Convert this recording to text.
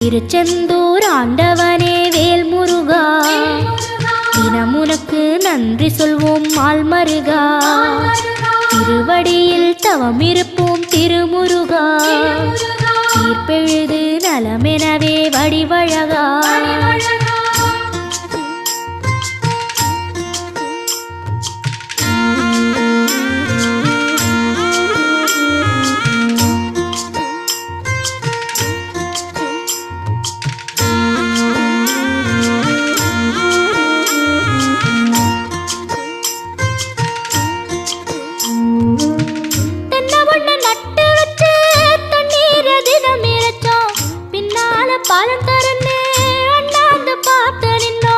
திருச்செந்தூர் ஆண்டவனே வேல் முருகா, தினம் உனக்கு நன்றி சொல்வோம் மால்மருகா. திருவடியில் தவம் இருப்போம் திருமுருகா, தீர்ப்பெழுது நலமெனவே வடிவழகா. பாலம் தரன்னு அண்ணாந்து பார்த்து நின்னோம்.